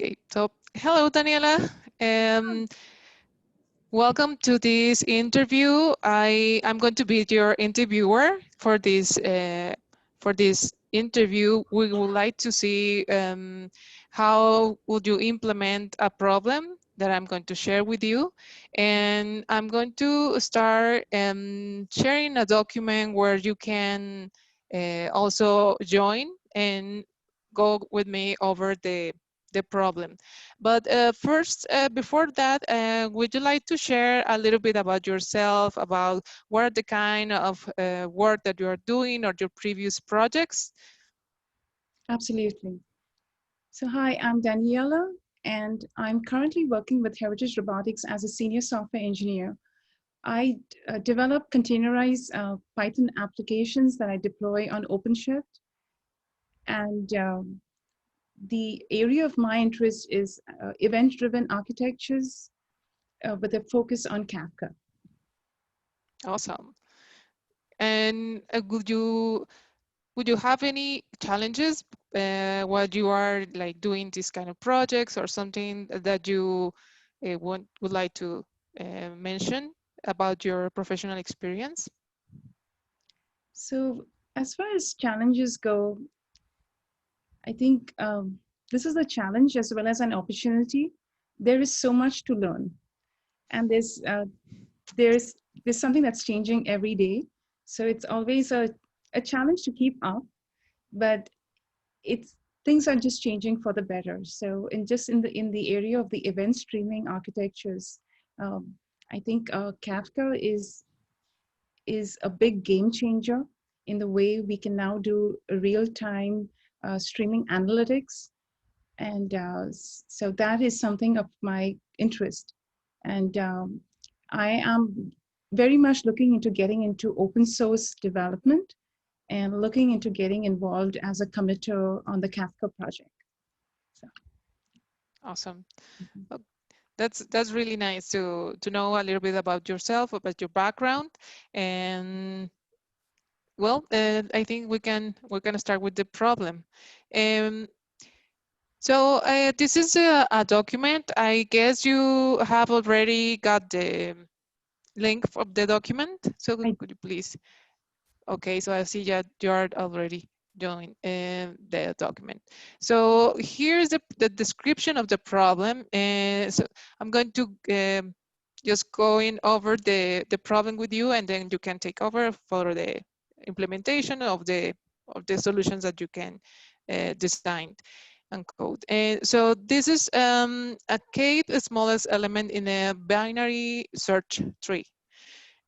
Okay, so hello, Daniela. Um, Welcome to this interview. I'm going to be your interviewer for this interview. We would like to see how would you implement a problem that I'm going to share with you, and I'm going to start sharing a document where you can also join and go with me over the problem. But first, before that, would you like to share a little bit about yourself, about what are the kind of work that you are doing or your previous projects? Absolutely. So hi, I'm Daniela, and I'm currently working with Heritage Robotics as a senior software engineer. I develop containerized Python applications that I deploy on OpenShift. And the area of my interest is event-driven architectures with a focus on Kafka. Awesome. And would you have any challenges while you are like doing these kind of projects, or something that you would like to mention about your professional experience? So as far as challenges go, I think this is a challenge as well as an opportunity. There is so much to learn, and there's there's something that's changing every day. So it's always a challenge to keep up, but it's things are just changing for the better. So in the area of the event streaming architectures, I think Kafka is a big game changer in the way we can now do real time streaming analytics. And so that is something of my interest. And I am very much looking into getting into open source development and looking into getting involved as a committer on the Kafka project. So, Awesome. mhm. Oh, that's really nice to know a little bit about yourself, about your background, and well, I think we're gonna start with the problem. Um, so this is a document. I guess you have already got the link of the document. So I, could you please? Okay, so I see that you are already joined the document. So here's the description of the problem. So I'm going to just going over the problem with you, and then you can take over for the implementation of the solutions that you can design and code. And so this is a kth smallest element in a binary search tree.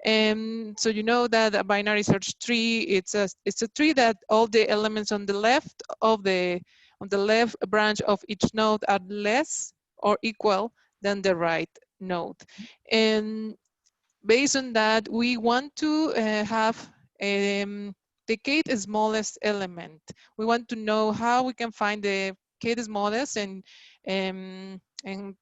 And so you know that a binary search tree, it's a tree that all the elements on the left of on the left branch of each node are less or equal than the right node. And based on that, we want to have the kth smallest element. We want to know how we can find the kth smallest, and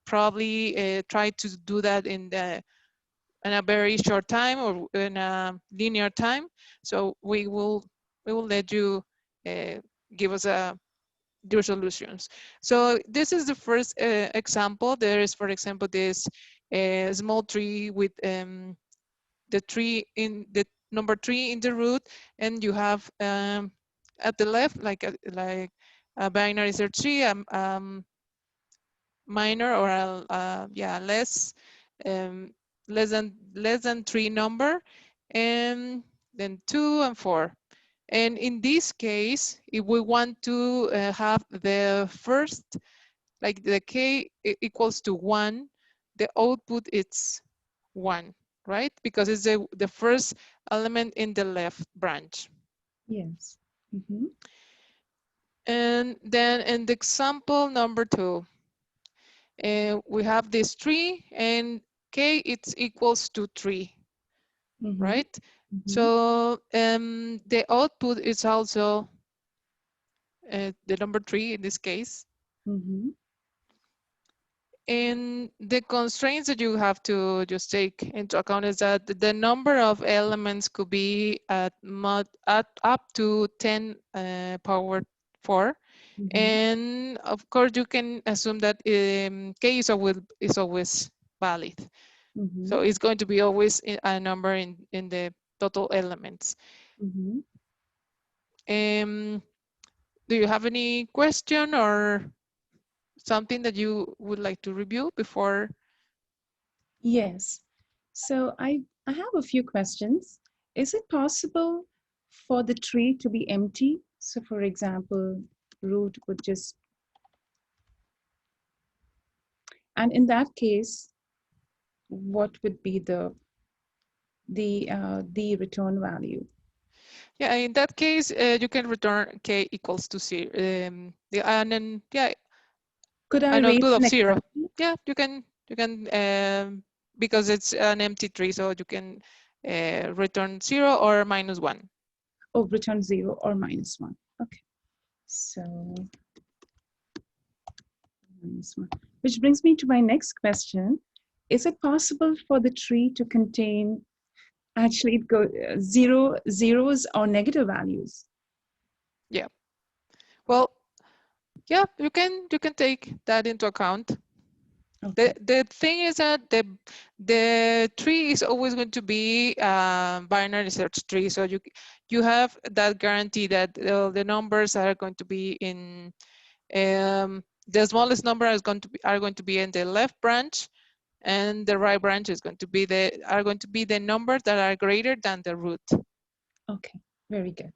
probably try to do that in a very short time or in a linear time. So we will let you give us your solutions. So this is the first example. There is, for example, this small tree with the tree in the number 3 in the root, and you have at the left like a binary search tree, minor or yeah, um, less than 3 number, and then 2 and 4. And in this case, if we want to have the first, like the k equals to 1, the output is 1, right? Because it's the first element in the left branch. yes. Mm-hmm. And then in the example number 2, we have this 3, and k it's equals to 3, Mm-hmm. right? Mm-hmm. So the output is also the number 3 in this case. Mm-hmm. And the constraints that you have to just take into account is that the number of elements could be at up to 10 power 4. Mm-hmm. And of course, you can assume that k is always valid. Mm-hmm. So it's going to be always a number in the total elements. Mm-hmm. Um, do you have any question or something that you would like to review before? Yes. So I have a few questions. Is it possible for the tree to be empty? So for example, root would just, and in that case, what would be the return value? Yeah, in that case, you can return k equals to 0. And then, yeah, Could I an raise output an of 0. example? Yeah, you can because it's an empty tree, so you can return 0 or -1. Oh, return 0 or -1. Okay. So -1. Which brings me to my next question. Is it possible for the tree to contain actually go zeros or negative values? Yeah. Well, yeah, you can take that into account. The Okay. the thing is that the tree is always going to be a binary search tree, so you have that guarantee that the numbers are going to be in the smallest number are going to be in the left branch, and the right branch is going to be the numbers that are greater than the root. Okay. Very good.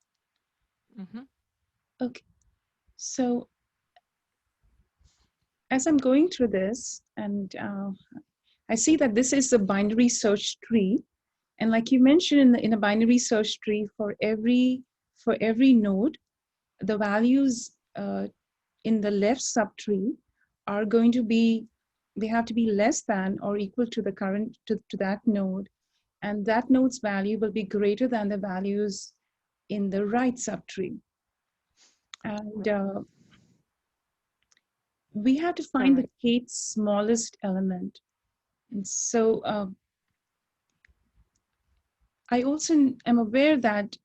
Mhm. Okay. So as I'm going through this, and I see that this is a binary search tree, and like you mentioned in a binary search tree, for every node, the values in the left subtree are going to be, they have to be less than or equal to the current to that node, and that node's value will be greater than the values in the right subtree. And we have to find the Correct. kth smallest element. And so I also am aware that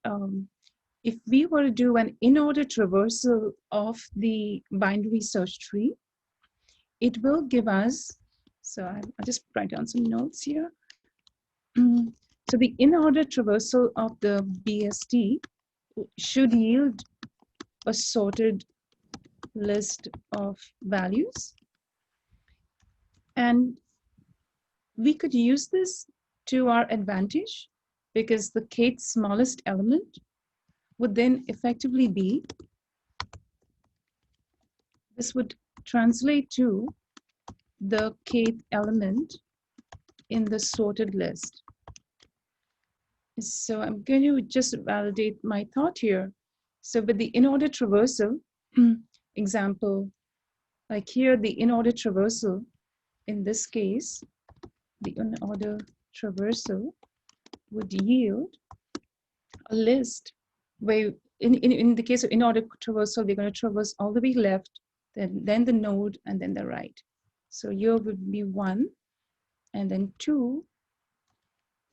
if we were to do an in-order traversal of the binary search tree, it will give us, so I'll just write down some notes here. So the in-order traversal of the BST should yield a sorted list of values. And we could use this to our advantage because the kth smallest element would then effectively be, this would translate to the kth element in the sorted list. So I'm going to just validate my thought here. So with the in-order traversal example, like here, the in-order traversal, in this case, the in-order traversal would yield a list where in the case of in-order traversal, we're going to traverse all the way left, then the node, and then the right. So here would be 1, and then 2,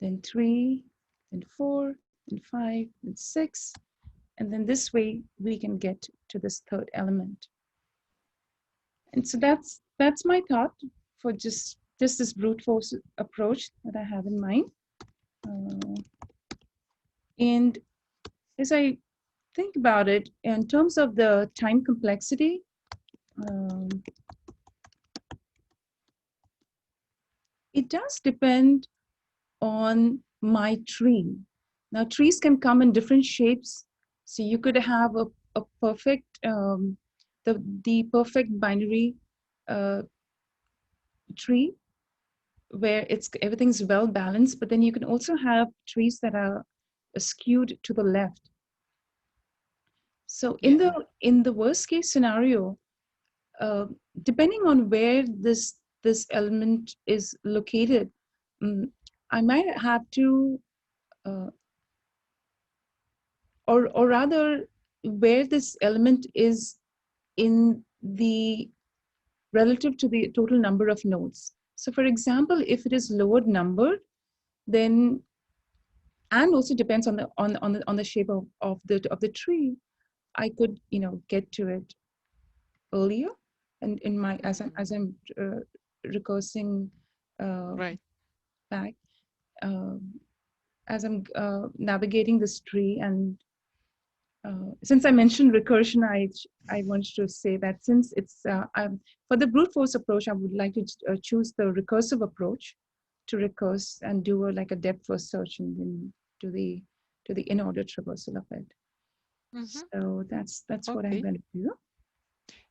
then 3, then 4, then 5, then 6. And then this way we can get to this third element. And so that's my thought for just this brute force approach that I have in mind. And as I think about it, in terms of the time complexity, um, it does depend on my tree. Now, trees can come in different shapes. So you could have a perfect, the perfect binary uh, tree where everything's well balanced, but then you can also have trees that are skewed to the left. So in Yeah. the worst case scenario, uh, depending on where this element is located, I might have to, uh, or rather, where this element is in the relative to the total number of nodes. So, for example, if it is lower numbered, then, and also depends on the shape of the tree, I could get to it earlier, and in my as I'm recursing Right. back, uh, as I'm navigating this tree, and since I mentioned recursion, I wanted to say that since it's for the brute force approach, I would like to choose the recursive approach to recurse and do like a depth first search and then to the in order traversal of it. Mm-hmm. So that's what I'm Okay. going to do.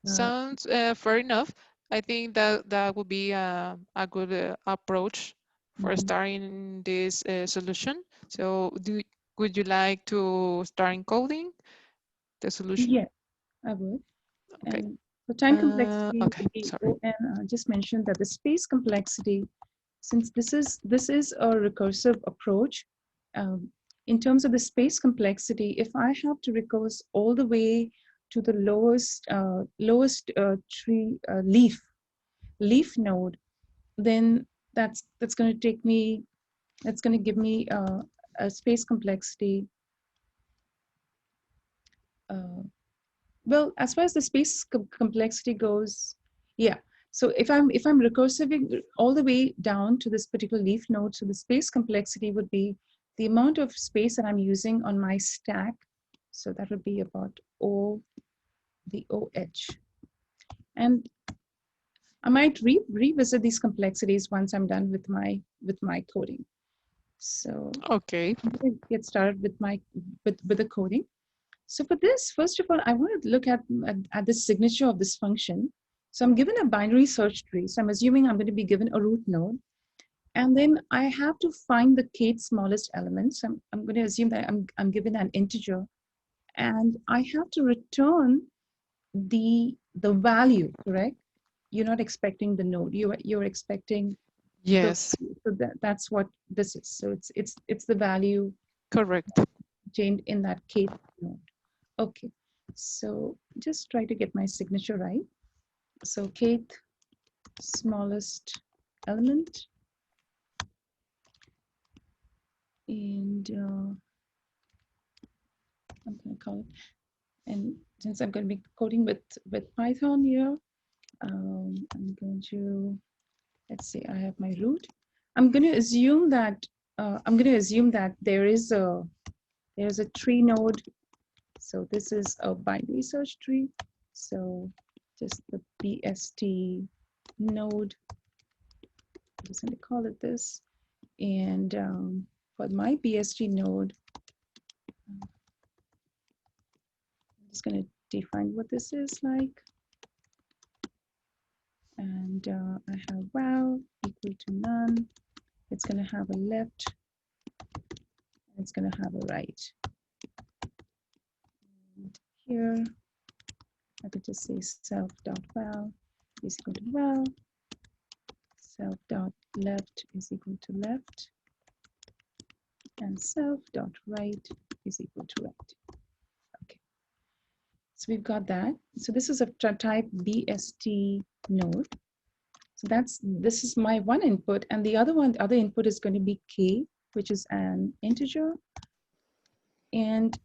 Uh, Sounds fair enough. I think that that would be a good approach for mhm. starting this solution. So, would you like to start encoding the solution? Yeah, I would. Okay. And the time complexity, Okay. the Sorry. ON just mentioned that the space complexity, since this is a recursive approach, um, in terms of the space complexity, if I have to recurse all the way to the lowest tree leaf node, then that's going to take me that's going to give me a space complexity. Uh, Well, as far as the space complexity goes, yeah. So if I'm recursiving all the way down to this particular leaf node, so the space complexity would be the amount of space that I'm using on my stack. So that would be about the OH. And I might revisit these complexities once I'm done with my coding. So Okay. I'm going to get started with the coding. So for this, first of all, I want to look at the signature of this function. So I'm given a binary search tree. So I'm assuming I'm going to be given a root node. And then I have to find the kth smallest element. So I'm going to assume that I'm given an integer. And I have to return the value, correct? You're not expecting the node. You're expecting the Yes. so that's what this is. So it's the value Correct. contained in that kth node. Okay, so just try to get my signature right. So kth smallest element, and I'm going to call it. And since I'm going to be coding with Python here, I'm going to, let's see, I have my root. I'm going to assume that there's a tree node. So this is a binary search tree. So just the BST node, I'm just going to call it this. And for my BST node, I'm just going to define what this is like. And I have val equal to none. It's going to have a left. And it's going to have a right. And here, I could just say self.val is equal to val. Self.left is equal to left. And self.right is equal to right. Okay, so we've got that. So this is a type BST node. So this is my one input, and the other input is going to be k, which is an integer. And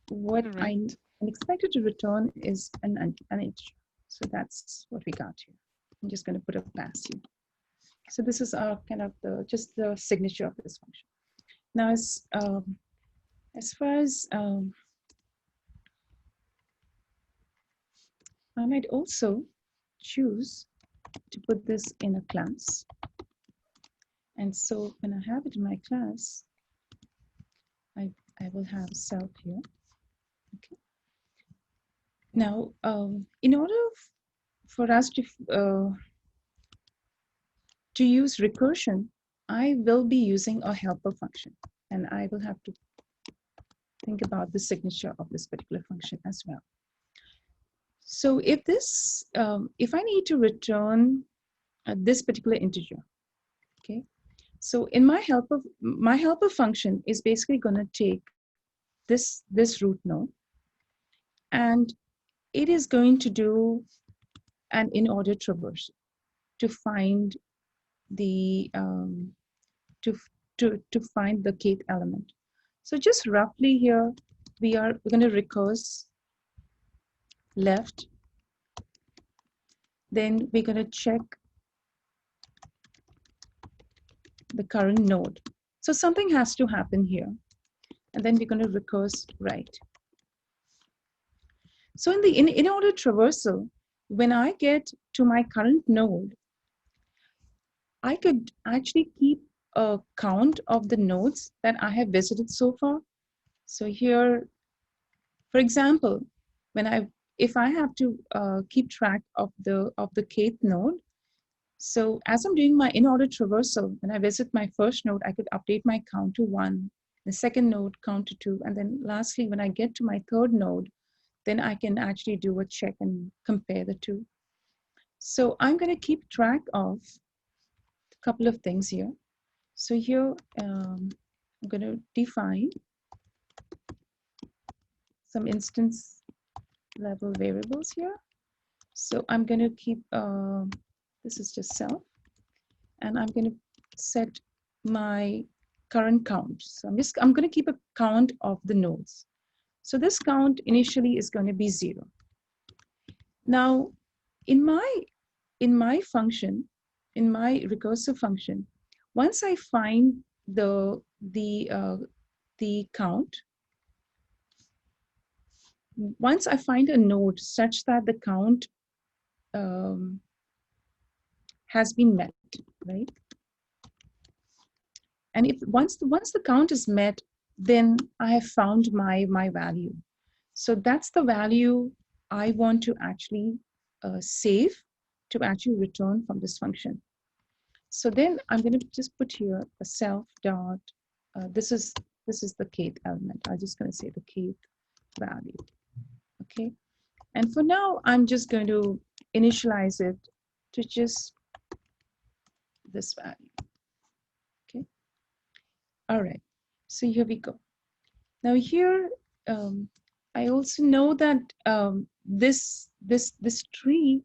what I'm Correct. expected to return is an integer. So that's what we got here. I'm just going to put a pass here. So this is our kind of just the signature of this function. Now, as far as I might also choose to put this in a class. And so when I have it in my class, I will have self here. Okay. Now, in order for us to use recursion, I will be using a helper function, and I will have to think about the signature of this particular function as well. So if I need to return this particular integer, okay. So in my helper function is basically going to take this root node, and it is going to do an in order traverse to find the to find the kth element. So just roughly here, we're going to recurse left, Then we're going to check the current node. So something has to happen here. And then we're going to recurse right. So in the in order traversal, when I get to my current node, I could actually keep a count of the nodes that I have visited so far. So here, for example, if I have to keep track of the kth node, so as I'm doing my in-order traversal, when I visit my first node, I could update my count to 1, the second node count to 2, and then lastly, when I get to my third node, then I can actually do a check and compare the two. So I'm going to keep track of a couple of things here. So here, I'm going to define some instance level variables here. So I'm going to keep, this is just self, and I'm going to set my current count. So I'm going to keep a count of the nodes. So this count initially is going to be 0. Now, in my function, in my recursive function, once I find the count, once I find a node such that the count has been met, right? And if once the count is met, then I have found my value. So that's the value I want to actually save to actually return from this function. So then I'm going to just put here a self dot. This is the kth element. I'm just going to say the kth value. Okay. And for now, I'm just going to initialize it to just this value. Okay. All right. So here we go. Now here, I also know that this tree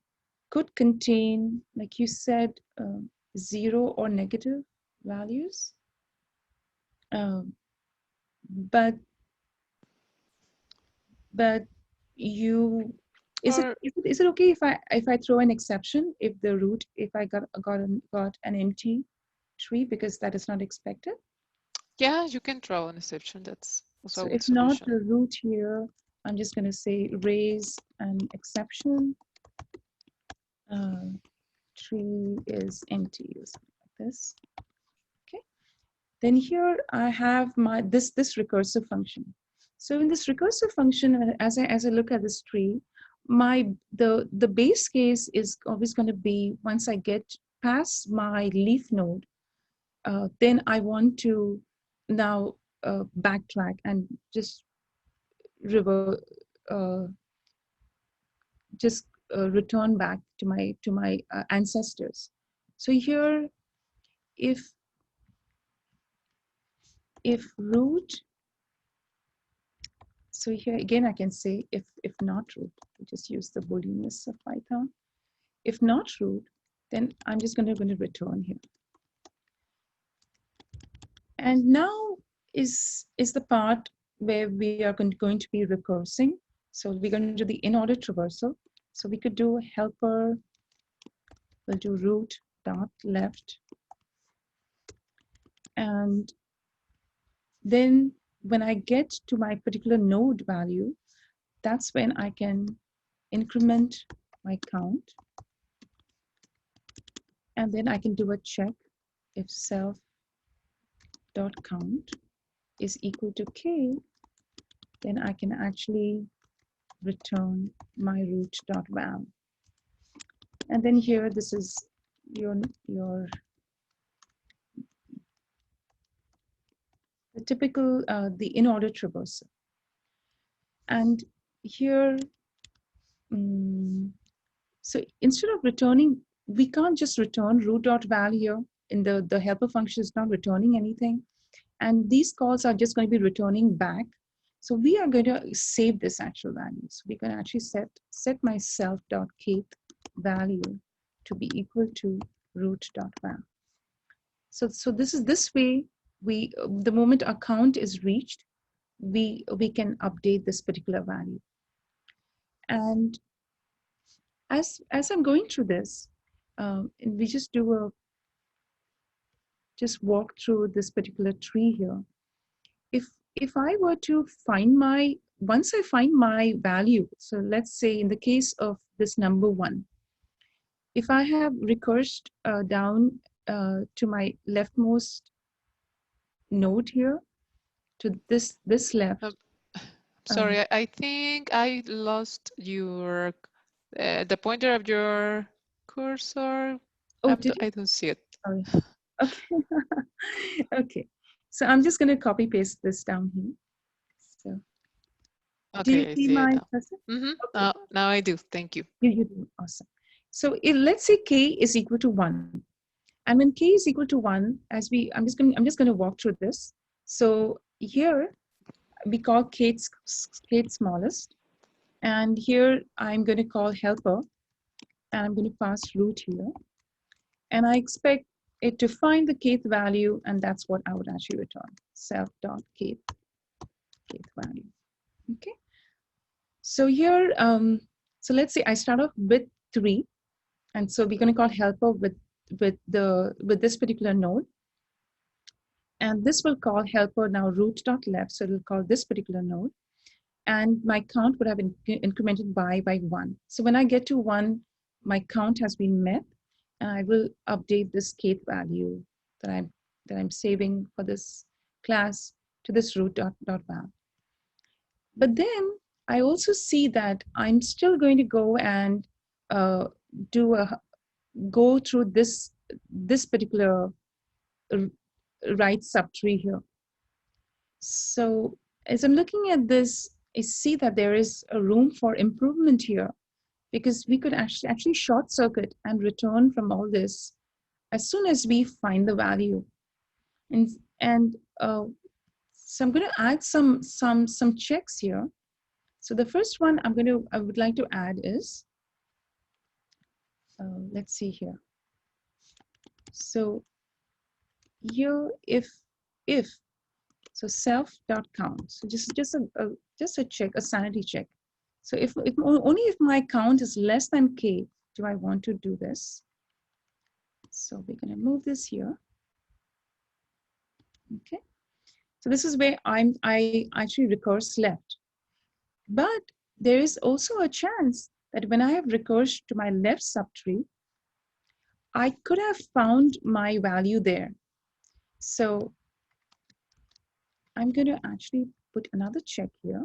could contain, like you said, 0 or negative values. But you is it okay if I throw an exception if the root, if I got an empty tree because that is not expected? Yeah, you can throw an exception. That's also So a good if not solution. the root here, I'm just going to say raise an exception. Tree is empty or something like this. Okay. Then here I have my this recursive function. So in this recursive function, as I look at this tree, the base case is always going to be once I get past my leaf node, then I want to now backtrack and just uh, return back to my ancestors. So here, if root, so here again I can say if not root, we just use the booleanness of Python. If not root, then I'm just going to return here. And now is the part where we are going to be recursing. So we're going to do the in-order traversal. So we could do helper, we'll do root dot left. And then when I get to my particular node value, that's when I can increment my count. And then I can do a check if self dot count is equal to k, then I can actually return my root dot val. And then here, this is your the typical the in-order traversal. And here, so instead of returning, we can't just return root dot val here. In the helper function is not returning anything. And these calls are just going to be returning back. So we are going to save this actual value. So we're going to actually set my self.kth value to be equal to root.val. So this way, the moment our count is reached, we can update this particular value. And as I'm going through this, and we just do a just walk through this particular tree here. If if I were to find my once I find my value, so let's say in the case of this number one, if I have recursed down to my leftmost node here to this Um, left. sorry, I think I lost your the pointer of your cursor. Oh, did you? I don't see it. Sorry. Okay. Okay. So I'm just going to copy paste this down here. So do you Okay, I see see it my now. cursor? Okay. Now I do. Thank you. You do. Awesome. So if, let's say k is equal to 1. And when k is equal to 1, as we I'm just going to walk through this. So here we call k smallest. And here I'm going to call helper. And I'm going to pass root here. And I expect it to find the kth value, and that's what I would actually return, self.kth value. Okay. So here, so let's say I start off with 3, and so we're going to call helper with this particular node, and this will call helper now root.left, so it'll call this particular node, and my count would have incremented by 1. So when I get to 1, my count has been met, and I will update this kth value that I'm saving for this class to this root.val. But then I also see that I'm still going to go and uh, do a go through this particular right subtree here. So as I'm looking at this, I see that there is a room for improvement here, because we could actually short circuit and return from all this as soon as we find the value. And so I'm going to add some checks here. So the first one I would like to add is, let's see here. So here, if so self.count. So just a check, a sanity check. So if only if my count is less than k do I want to do this. So we're going to move this here. Okay. So this is where I actually recurse left. But there is also a chance that when I have recursed to my left subtree, I could have found my value there. So I'm going to actually put another check here.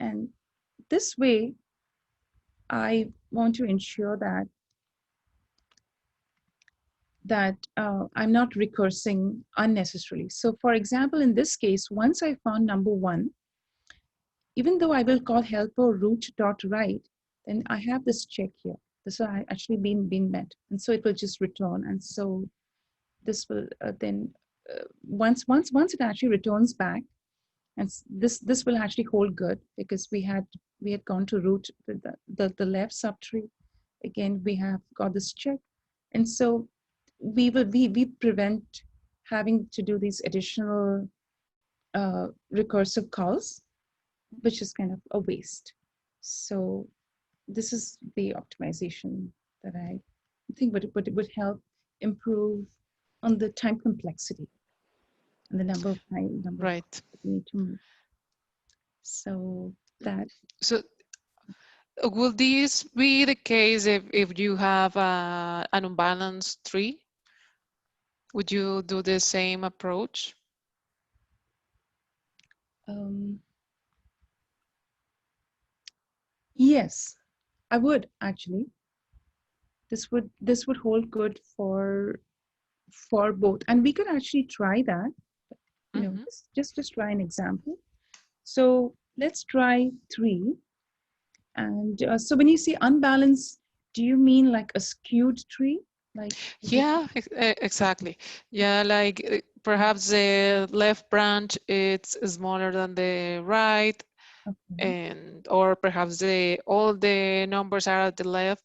And this way, I want to ensure that I'm not recursing unnecessarily. So for example, in this case, once I found number 1, even though I will call helper root.right, then I have this check here. This has actually been met. And so it will just return. And so this will then, once it actually returns back, and this will actually hold good, because we had gone to root the left subtree. Again, we have got this check. And so we prevent having to do these additional recursive calls, which is kind of a waste. So this is the optimization that I think would help improve on the time complexity and the number of Right. we need to move. So that. So will this be the case if you have an unbalanced tree? Would you do the same approach? Yes, I would actually. This would hold good for both, and we could actually try that. You know, just try an example. So let's try 3. And so when you say unbalanced, do you mean like a skewed tree? Like, Yeah, exactly. Yeah, like perhaps the left branch it's smaller than the right, okay, and or perhaps all the numbers are at the left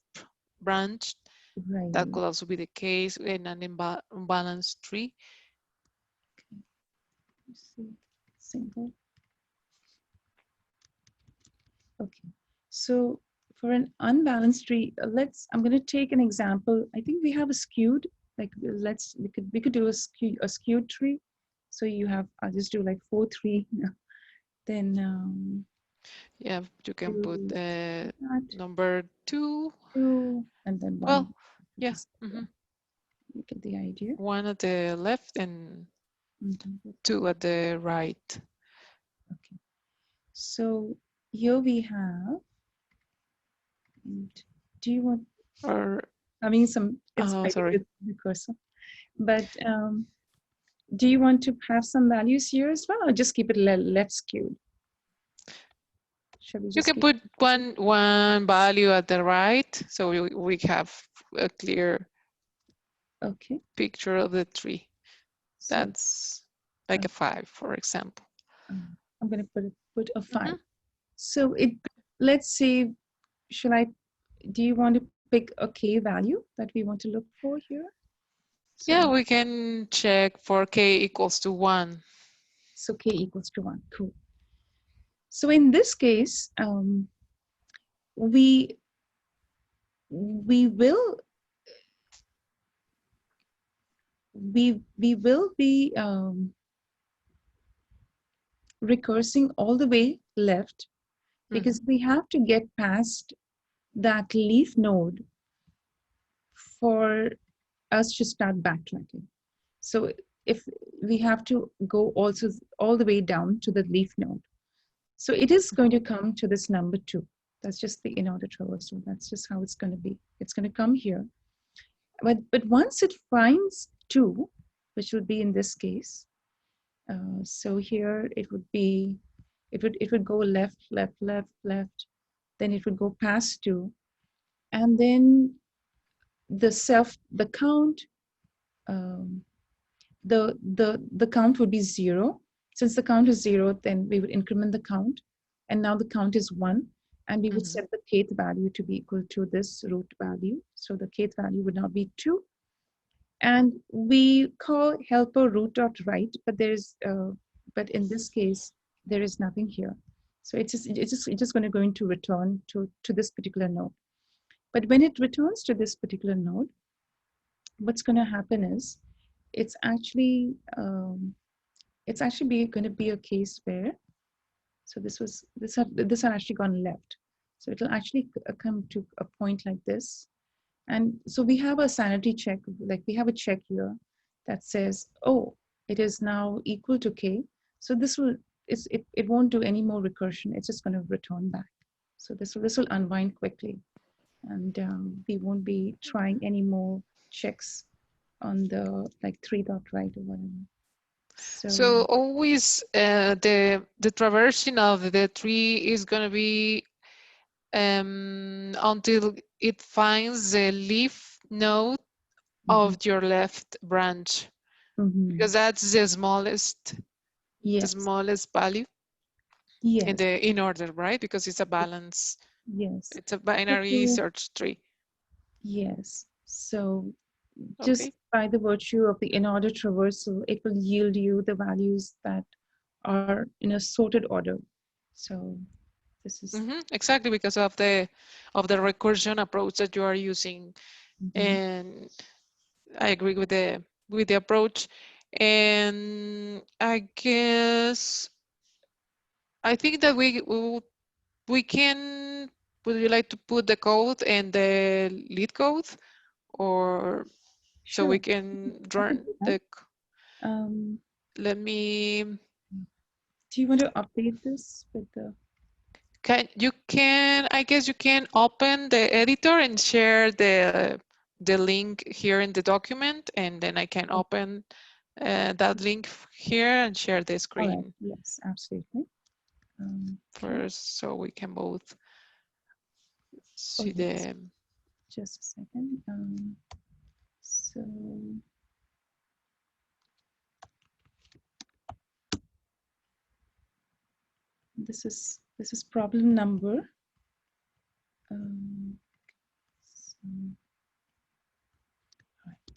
branch. That right. could also be the case in an unbalanced tree. Let's see, single. Okay. So for an unbalanced tree, I'm going to take an example. I think we have a skewed, like we could do a skewed tree. So you have, I'll just do like 4, 3, then Yeah, you can put do that, number 2. 2, and then Well, 1. yeah. You get the idea. 1 at the left and Mhm. 2 at the right. Okay. So here we have, and do you want, Or I mean, some, it's oh, maybe sorry. with recursive, but do you want to have some values here as well, or just keep it left skewed? Shall we You just can keep put it? one value at the right, so we have a clear Okay. picture of the tree. So That's like uh, a 5, for example. I'm going to put a 5. Mhm. So let's say, shall I, do you want to pick a k value that we want to look for here? So, Yeah, we can check for k equals to 1. so k equals to 1. Cool. So in this case, we we will we will be recursing all the way left because we have to get past that leaf node for us to start backtracking. So if we have to go also all the way down to the leaf node. So it is going to come to this number 2. That's just the in order traversal. That's just how it's going to be. It's going to come here. But once it finds 2, which would be in this case, so here it would be, it would go left, left, left, left, then it would go past 2, and then the count, um, the count would be 0. Since the count is 0, then we would increment the count, and now the count is 1, and we would set the kth value to be equal to this root value. So the kth value would now be 2, and we call helper root dot right, but but in this case there is nothing here. So it's just going to return to this particular node. But when it returns to this particular node, what's going to happen is it's actually going to be a case where, so this had actually gone left, so it'll actually come to a point like this. And so we have a sanity check, like we have a check here that says, oh, it is now equal to k. So it won't do any more recursion. It's just going to return back. So this will unwind quickly, and we won't be trying any more checks on the like 3 dot right or whatever. So So always the traversing of the tree is going to be until it finds the leaf node mhm, of your left branch, because mhm. that's the Yes, smallest value in yes, the in order, right? Because it's a balance, yes. it's a So binary search tree. yes. So just Okay. by the virtue of the in order traversal, it will yield you the values that are in a sorted order. So this is Exactly, because of the recursion approach that you are using, mhm, and I agree with the approach. And I guess I think that we can. Would you like to put the code and the lead code, or so we sure. can I can run do that. the? Um, Let me. do you want to update this with the? I guess you can open the editor and share the link here in the document, and then I can Oh, open that link here and share the all right. screen Yes, absolutely. Okay. first, so we can both Oh see yes. the. Just a second. So this is problem number. Um, so, all right.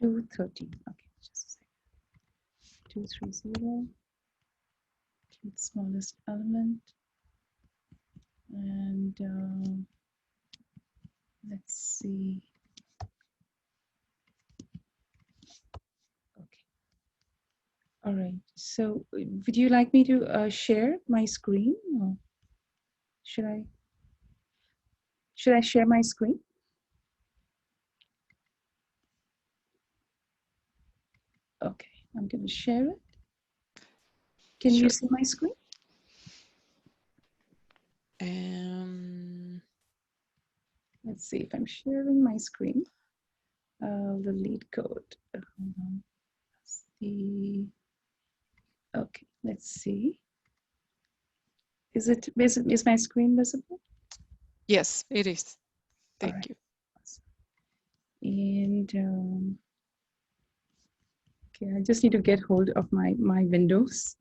230. Okay, just a second. 230. the smallest element. And let's see. Okay. All right. So would you like me to share my screen, or should I share my screen? Okay, I'm going to share it. Can you Sure. see my screen? Let's see if I'm sharing my screen. The lead code. Hold on. Okay, let's see. Is my screen visible? Yes, it is. Thank All right. you. And okay, I just need to get hold of my windows.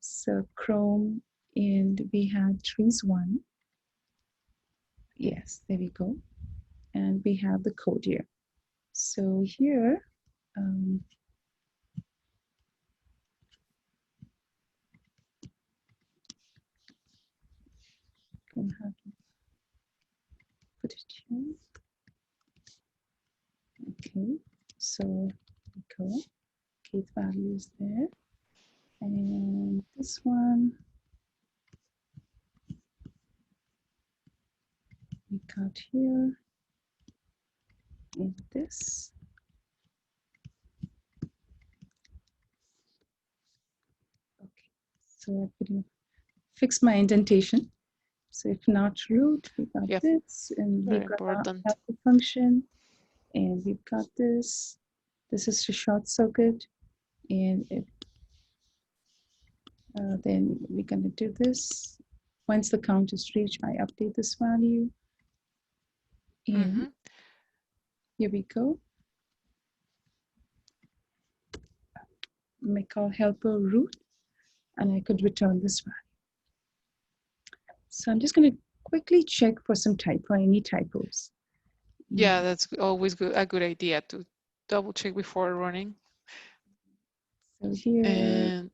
So Chrome, and we had trees 1. Yes, there we go. And we have the code here. So here, gonna have to put it here. Okay, so there we go. Kate value is there. And this one, we got here. And this. Okay, so I'm going to fix my indentation. So if not root, we got Yep. this, and Very we've got our important. helper function, and we've got this. This is to short circuit, and if then we're going to do this. Once the count is reached, I update this value. And here we go. Make our helper root, and I could return this value. So I'm just going to quickly check for some typo, any typos. Yeah, that's always a good idea to double check before running. So here,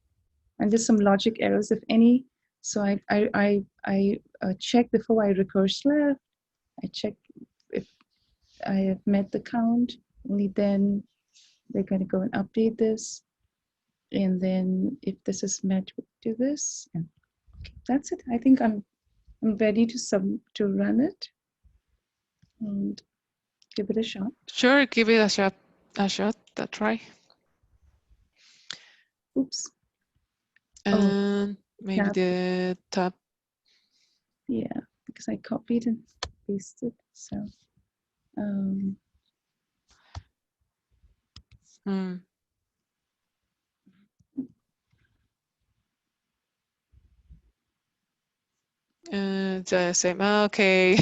and there's some logic errors, if any. So I check before I recurse left. I check if I have met the count. Only then we're going to go and update this. And then if this is met, we do this. And okay, that's it. I think I'm ready to run it and give it a shot. Sure, give it a shot. A try. Oops. And maybe the tab. Yeah, because I copied and pasted. So The same. Okay.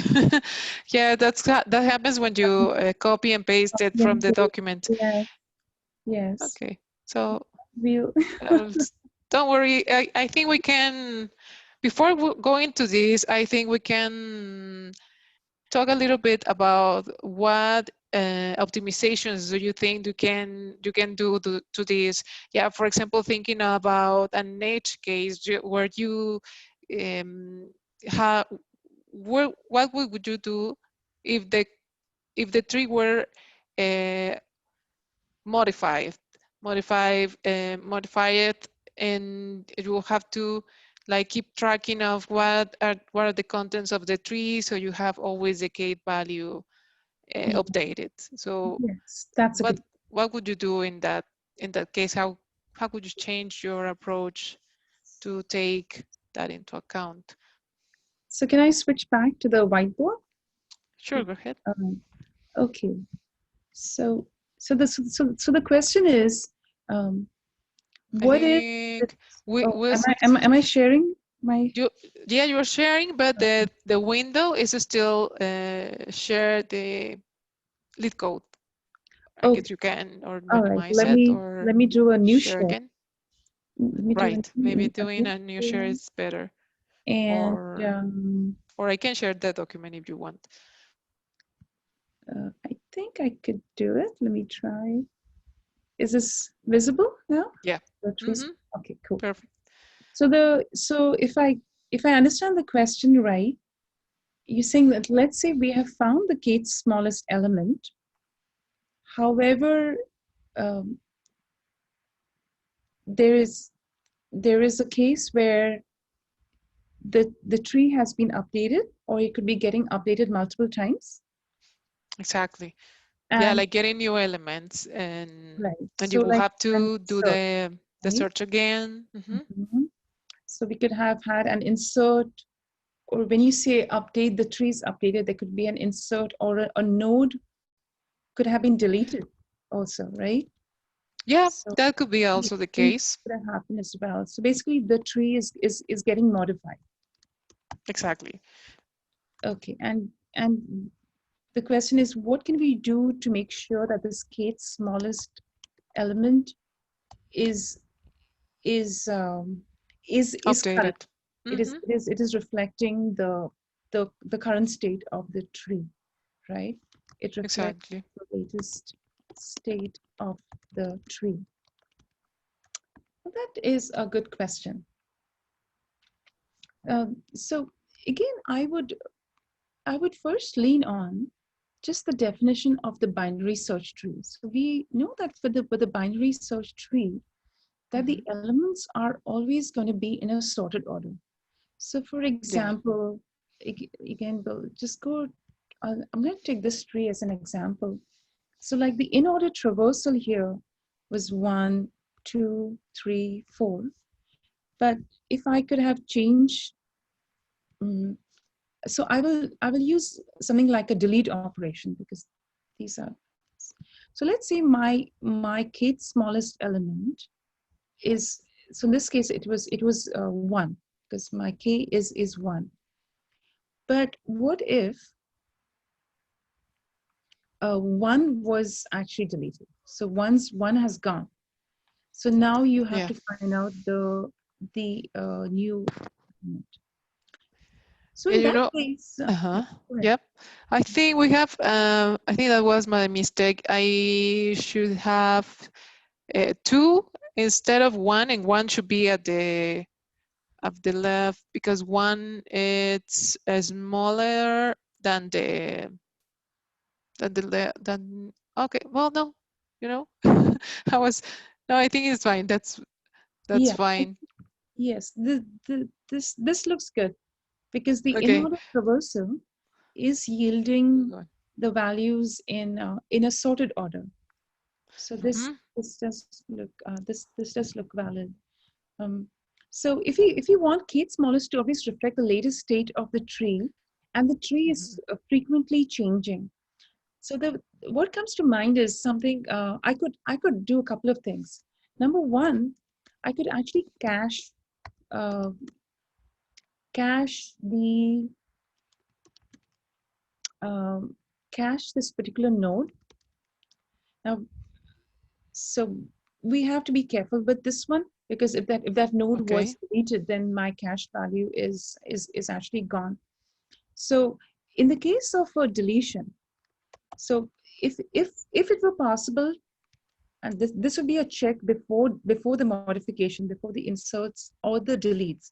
Yeah, that happens when you copy and paste it from the document. Yeah. Yes. Okay. So We'll don't worry. I think we can, before going to this, I think we can talk a little bit about what optimizations do you think you can do to this. Yeah, for example, thinking about an edge case where you what would you do if the tree were uh, modified it, and you will have to like keep tracking of what are the contents of the tree, so you have always the gate value updated. So yes, that's a good. what would you do in that case? How could you change your approach to take that into account? So can I switch back to the whiteboard? Sure, go ahead. Okay. So the question is, what is? Am I sharing my? Yeah, you're sharing, but the window is still share the lead code. I guess you can or All right. minimize it or Let me do a new share share. again. Let me do Right, maybe doing a new share is better. And or I can share the document if you want. I think I could do it. Let me try. Is this visible now? Yeah. Okay, cool. Perfect. So if I understand the question right, you're saying that let's say we have found the k's smallest element. However, um, there is a case where the tree has been updated, or it could be getting updated multiple times. Exactly. Yeah, And like getting new elements, and right, you so will like have an to do insert, the right? search again. Mhm. So we could have had an insert, or when you say update, the tree is updated, there could be an insert, or a node could have been deleted also, right? Yeah, So that could be these also the things case. could have happened as well. So basically, the tree is getting modified. Exactly. Okay, and the question is, what can we do to make sure that this k's smallest element is is um, is current? Updated. It is reflecting the current state of the tree, right? It reflects Exactly. the latest state of the tree. Well, that is a good question. So again, I would first lean on just the definition of the binary search tree. So we know that for the binary search tree, that the elements are always going to be in a sorted order. So for Yeah. example, again, we'll just go, I'm going to take this tree as an example. So like the in order traversal here was 1, 2, 3, 4. But if I could have changed, um, so I will use something like a delete operation, because these are, so let's say my k's smallest element is, so in this case it was 1, because my k is 1. But what if 1 was actually deleted? So once 1 has gone, so now you have Yeah. to find out the new element. So in And that case, uh-huh. go ahead. Yep. I think we have, I think that was my mistake. I should have 2 instead of 1, and 1 should be at the left, because 1 it's smaller than than okay. Well, no, you know, I was, no, I think it's fine. That's Yeah, fine. yes, this looks good, because the Okay. in-order traversal is yielding the values in a sorted order. So Mm-hmm. this does look this does look valid. Um, so if you want kth smallest to always reflect the latest state of the tree, and the tree is frequently changing. So the what comes to mind is something I could do a couple of things. Number one, I could actually uh, cache the um, cache this particular node. Now, so we have to be careful with this one, because if that node was Okay. deleted, then my cache value is actually gone. So in the case of a deletion, so if it were possible, and this would be a check before the modification, before the inserts or the deletes,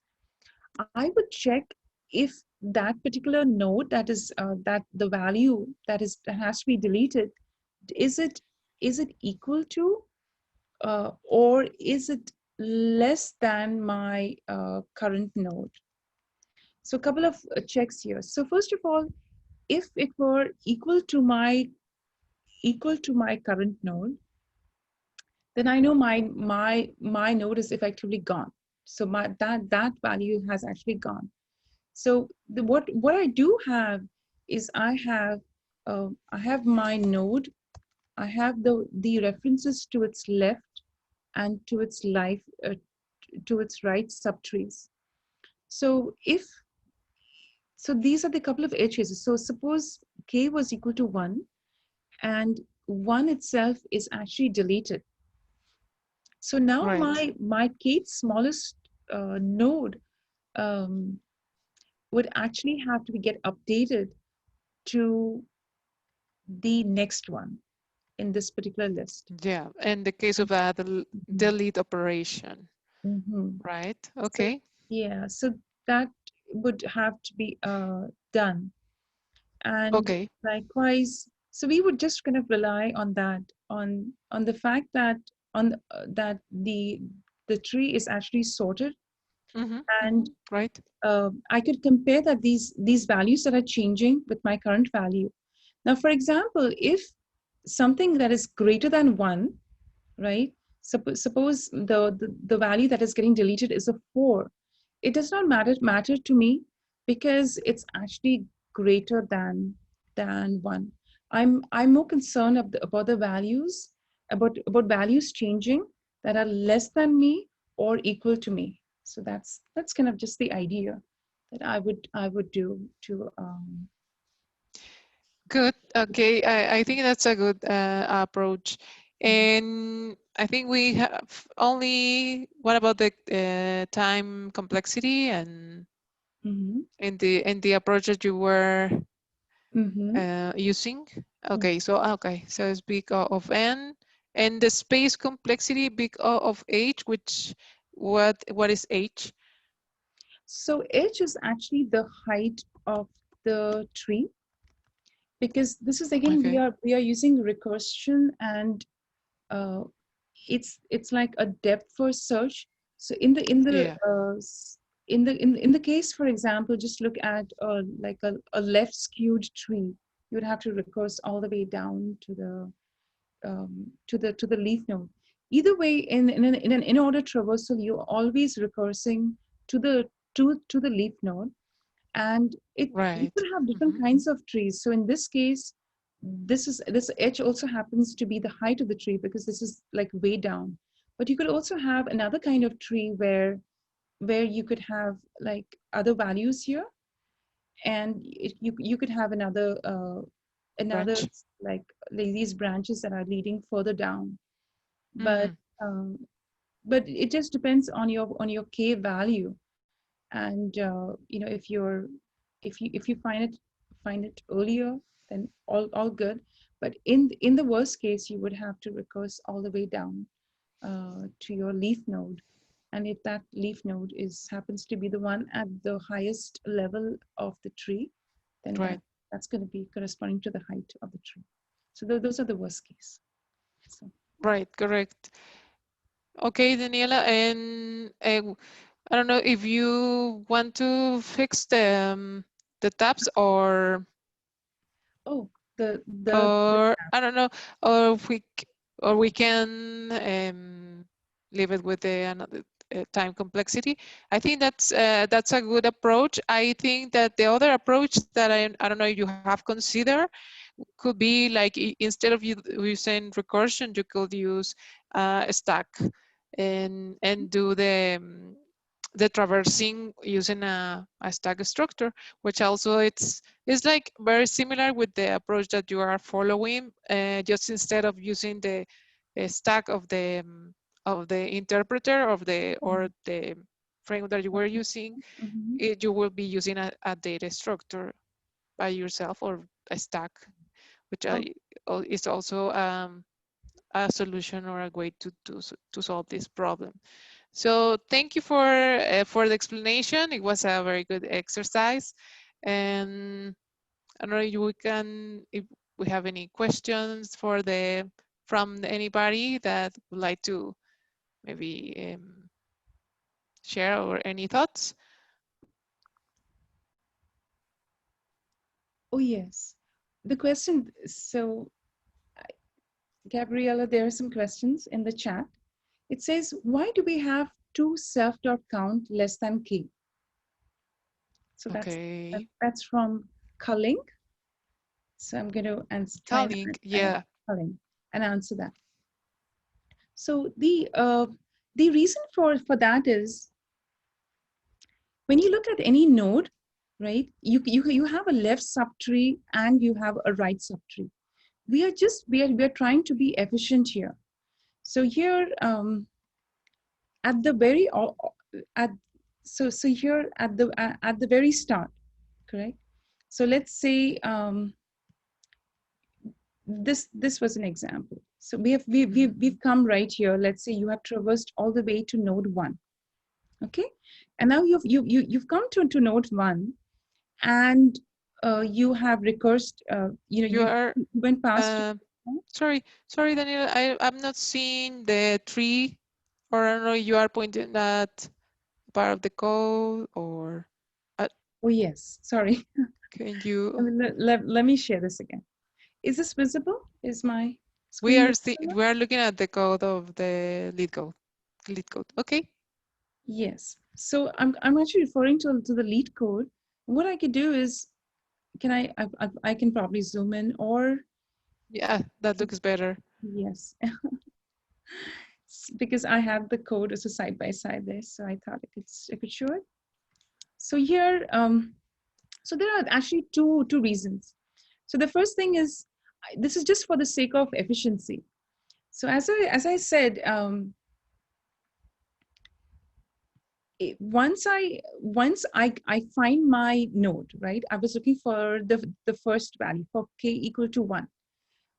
I would check if that particular node that is that the value that has to be deleted, is it equal to or is it less than my current node? So a couple of checks here. So first of all, if it were equal to my current node, then I know my node is effectively gone. So my that value has actually gone. So what I do have is I have my node. I have the references to its left and to its to its right subtrees. So if so, these are the couple of edge cases. So suppose k was equal to 1, and 1 itself is actually deleted. So now Right. my kth smallest node um, would actually have to get updated to the next one in this particular list. Yeah. In the case of a delete operation. Mhm. Right. So Okay. yeah, so that would have to be done. And Okay. likewise, so we would just kind of rely on that, on the fact that that the tree is actually sorted, Mm-hmm. and Mm-hmm. Right. I could compare that these values that are changing with my current value. Now, for example, if something that is greater than one, right? Suppose the value that is getting deleted is a 4. It does not matter to me because it's actually greater than 1. I'm more concerned about the values, about values changing that are less than me or equal to me. So that's kind of just the idea that I would do to Good. Okay. I think that's a good approach. Mhm. And I think we have only, what about the time complexity Mhm. and the approach that you were Mhm. using? Yeah. Okay, so it's big O of n, and the space complexity big O of h, which what is h? So h is actually the height of the tree, because this is again we Okay. are using recursion, and uh, it's like a depth first search. So Yeah. in the case, for example, just look at like a left skewed tree. You would have to recurse all the way down to the leaf node. Either way, in an in order traversal, you're always recursing to the leaf node, and you Right. could have different Mm-hmm. kinds of trees. So in this case, this edge also happens to be the height of the tree, because this is like way down. But you could also have another kind of tree where you could have like other values here, and you could have another Branch. like these branches that are leading further down. But Mm-hmm. um, but it just depends on your k value. And if you find it earlier, then all good. But in the worst case, you would have to recurse all the way down to your leaf node. And if that leaf node is happens to be the one at the highest level of the tree, then Right. that's going to be corresponding to the height of the tree. So those are the worst case. So Right. Correct. Okay, Daniela, and I don't know if you want to fix the tabs, oh, the or I tabs. don't know, or or we can leave it with the another time complexity. I think that's a good approach. I think that the other approach that I don't know if you have considered could be like, instead of you using recursion, you could use a stack and do the traversing using a stack structure, which also it's like very similar with the approach that you are following. Just instead of using the stack of the interpreter of the or the framework that you were using, Mm-hmm. you will be using a data structure by yourself, or a stack, which Oh, is also a solution or a way to solve this problem. So thank you for the explanation. It was a very good exercise, and I don't know if we can, if we have any questions from anybody that would like to maybe share, or any thoughts. oh yes. The question, so Gabriela, there are some questions in the chat. It says, why do we have two self.count less than k? So Okay, that's from Culling. So I'm going to try and calling, and yeah. Culling and answer that. So the reason for that is, when you look at any node, right? You have a left subtree and you have a right subtree. We are trying to be efficient here. So here, at the very at so here at the very start, correct? So let's say, this was an example. So we've Mhm. come right here. Let's say you have traversed all the way to node 1. Okay, and now you've come to node one, and you have recursed. You are, You went past. uh, sorry, Daniel, I'm not seeing the tree, or I don't know, you are pointing at part of the code, or Oh yes, sorry. can I you, mean, let me share this again. Is this visible? Is my we screen are visible? we are looking at the code of the lead code. Okay. Yes. So I'm actually referring to the lead code. What I could do is, can I can probably zoom in, or Yeah, that looks better. yes, because I have the code as a side by side there, so I thought I could show it. So here, so there are actually two reasons. So the first thing is, this is just for the sake of efficiency. So as I said, once I find my node, right? I was looking for the first value for k equal to 1.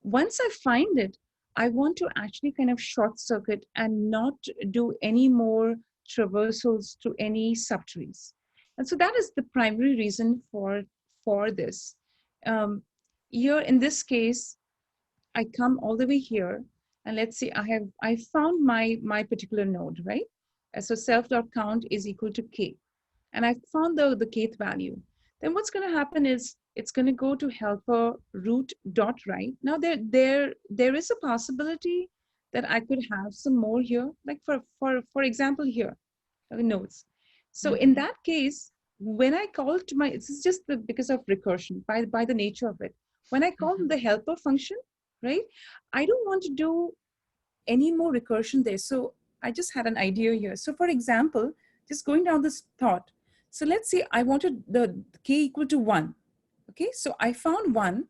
Once I find it, I want to actually kind of short circuit and not do any more traversals to any subtrees. And so that is the primary reason for this. Um, Here in this case, I come all the way here, and let's say I found my particular node, right? So self.count is equal to k, and I found the kth value. Then what's going to happen is it's going to go to helper root dot write. Now there is a possibility that I could have some more here, like for example here, nodes. So in Mm-hmm. that case, when I call to my, it's just because of recursion by the nature of it. When I call Mm-hmm. the helper function, right? I don't want to do any more recursion there. So I just had an idea here. So for example, just going down this thought. So let's say I wanted the k equal to 1. Okay, so I found 1.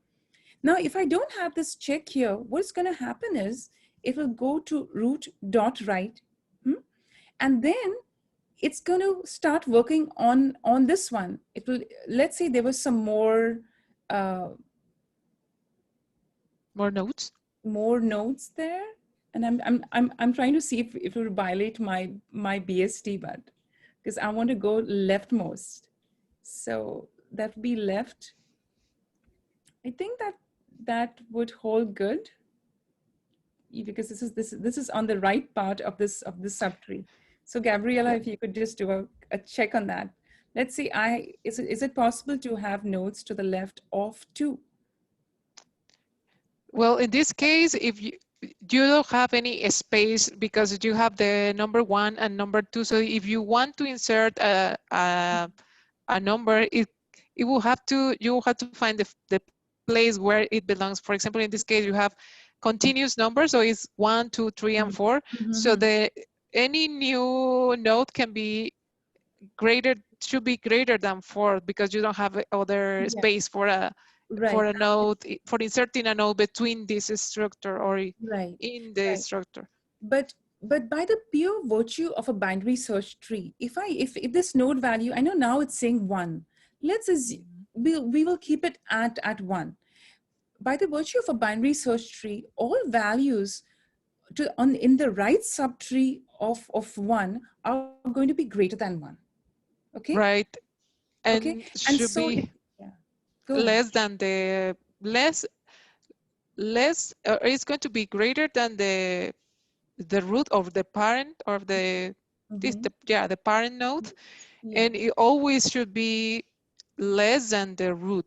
Now, if I don't have this check here, what's going to happen is it will go to root dot write, and then it's going to start working on this one. It will, let's say there was some uh, More notes. more nodes there, and I'm trying to see if it will violate my BST, but because I want to go leftmost, so that would be left. I think that would hold good, because this is on the right part of this subtree. So Gabriela, Yeah. if you could just do a check on that. Let's see, is it possible to have nodes to the left of 2? Well, in this case, if you don't have any space because you have the number 1 and number 2. So if you want to insert a number, it will have to, you will have to find the place where it belongs. For example, in this case, you have continuous numbers, so it's 1, 2, 3, and 4. So Mm-hmm. the any new node can be greater, should be greater than 4, because you don't have other Yeah, space for right, a node, for inserting a node between this structure or right, in the right. structure. But by the pure virtue of a binary search tree, if this node value, I know now it's saying 1. Let's assume Mhm. we will keep it at 1. By the virtue of a binary search tree, all values in the right subtree of 1 are going to be greater than 1. Okay? Right, Okay? and And should so, be yeah, go ahead. less than the less it's going to be greater than the root of the parent of the this Mm-hmm. the yeah, the parent node, Yeah. and it always should be less than the root,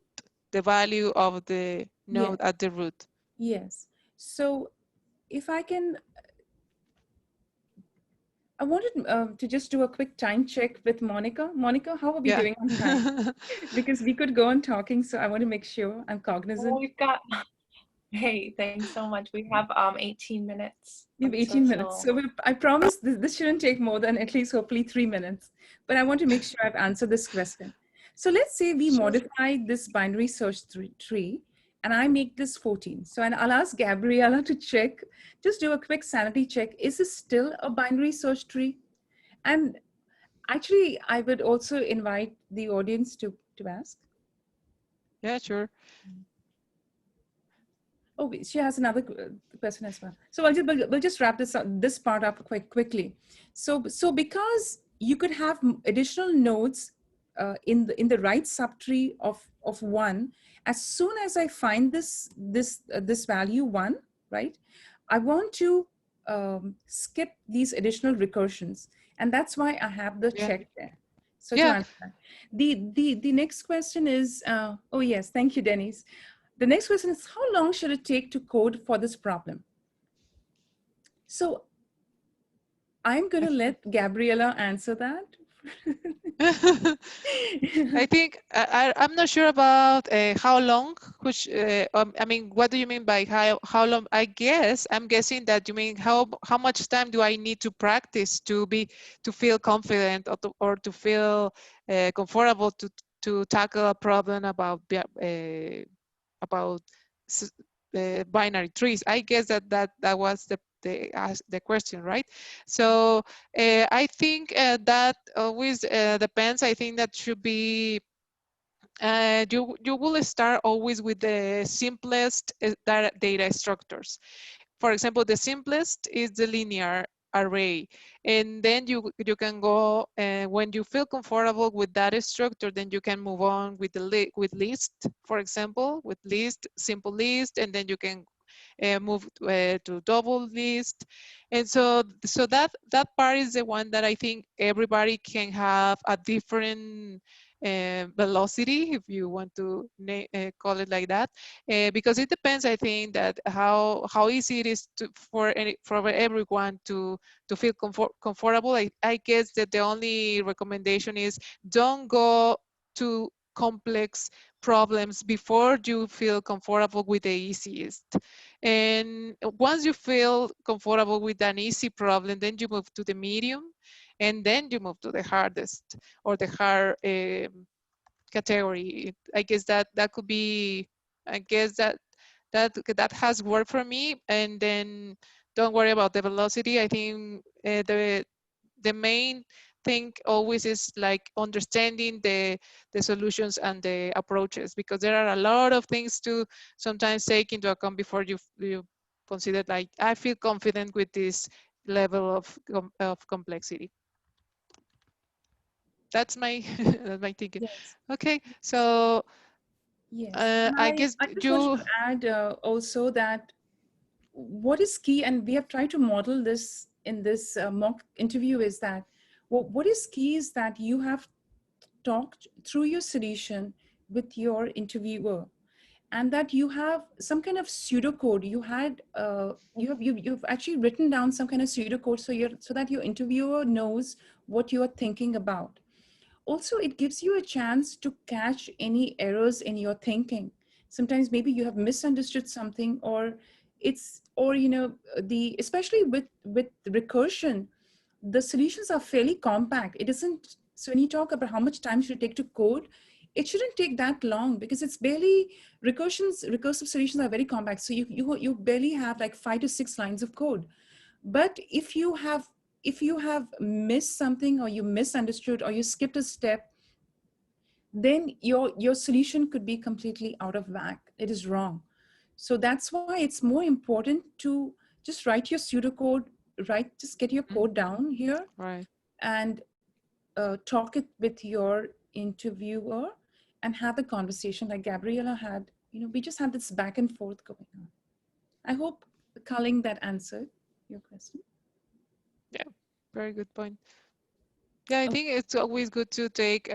the value of the Yes. node at the root. Yes. So if I can, I wanted to just do a quick time check with Monica. Monica, how are we Yeah. doing on time? Because we could go on talking, so I want to make sure I'm Well, cognizant. we've got, hey, thanks so much. We have 18 minutes We have 18 minutes. until, So I promise this shouldn't take more than at least hopefully 3 minutes. But I want to make sure I've answered this question. So let's say we Sure. modify this binary search tree, and I make this 14. So and I'll ask Gabriela to check, just do a quick sanity check. Is this still a binary search tree? And actually, I would also invite the audience to ask. Yeah, sure. Oh, she has another question as well. So we'll just wrap this part up quite quickly. So because you could have additional nodes in the right subtree of one. As soon as I find this value one, right, I want to skip these additional recursions, and that's why I have the Yeah. check there. So to Yeah. answer that, the next question is, oh yes, thank you, Denise. The next question is, how long should it take to code for this problem? So I'm going to let Gabriela answer that. I think I'm not sure about how long. Which I mean, what do you mean by how long? I'm guessing that you mean how much time do I need to practice to feel confident or to feel comfortable to tackle a problem about binary trees. I guess that was the question, right? So I think that always depends. I think that should be you will start always with the simplest data structures. For example, the simplest is the linear array, and then you can go when you feel comfortable with that structure, then you can move on with with list, for example, with list, simple list, and then you can move to double list. And so that part is the one that I think everybody can have a different velocity, if you want to call it like that, because it depends. I think that how easy it is for everyone to feel comfortable. I guess that the only recommendation is don't go to complex problems before you feel comfortable with the easiest. And once you feel comfortable with an easy problem, then you move to the medium, and then you move to the hardest or the hard category. I guess that could be, I guess that has worked for me. And then don't worry about the velocity. I think the main thing always is like understanding the solutions and the approaches, because there are a lot of things to sometimes take into account before you consider, like, I feel confident with this level of complexity. That's my that's my thinking. Yes. Okay, so Yes. And I guess I just wanted you to add also that what is key, and we have tried to model this in this mock interview, is that what is key is that you have talked through your solution with your interviewer, and that you have some kind of pseudocode. You've actually written down some kind of pseudocode, so that your interviewer knows what you are thinking about. Also, it gives you a chance to catch any errors in your thinking. Sometimes maybe you have misunderstood something, or the especially with recursion, the solutions are fairly compact. It isn't, so when you talk about how much time should it take to code, it shouldn't take that long, because it's barely, recursive solutions are very compact. So you barely have like 5 to 6 lines of code. But if you have missed something, or you misunderstood, or you skipped a step, then your solution could be completely out of whack. It is wrong. So that's why it's more important to just write your pseudocode, just get your code down here, right. and talk it with your interviewer, and have the conversation like Gabriela had. We just had this back and forth going on. I hope, Culling, that answered your question. Yeah, very good point. Yeah, I Oh, think it's always good to take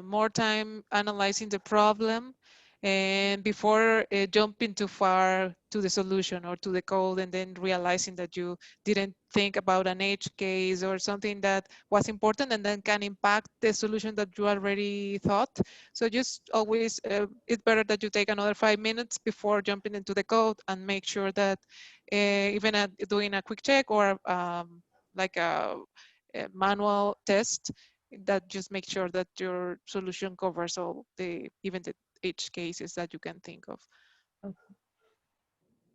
more time analyzing the problem and before jumping too far to the solution or to the code, and then realizing that you didn't think about an edge case or something that was important and then can impact the solution that you already thought. So just always, it's better that you take another 5 minutes before jumping into the code and make sure that even at doing a quick check or like a manual test, that just make sure that your solution covers all even the edge cases that you can think of. okay.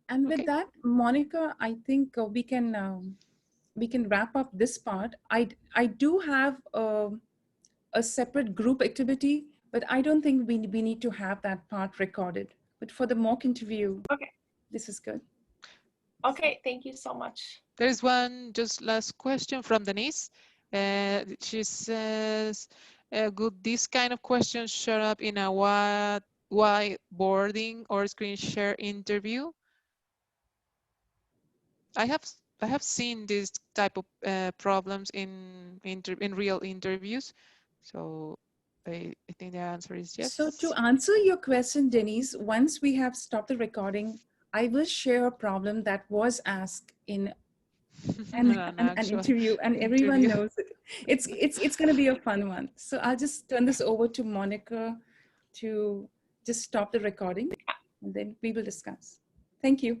And with Okay. that, Monica, I think we can wrap up this part. I do have a separate group activity, but I don't think we need to have that part recorded. But for the mock interview, Okay. this is good. Okay. Thank you so much. There's one just last question from Denise. She says, "Could this kind of questions show up in a whiteboarding or screen share interview?" I have seen this type of problems in real interviews, so I think the answer is So to yes. answer your question, Denise, once we have stopped the recording, I will share a problem that was asked in An an actual interview, and everyone interview. knows it. It's going to be a fun one. So I'll just turn this over to Monica to just stop the recording, and then we will discuss. Thank you.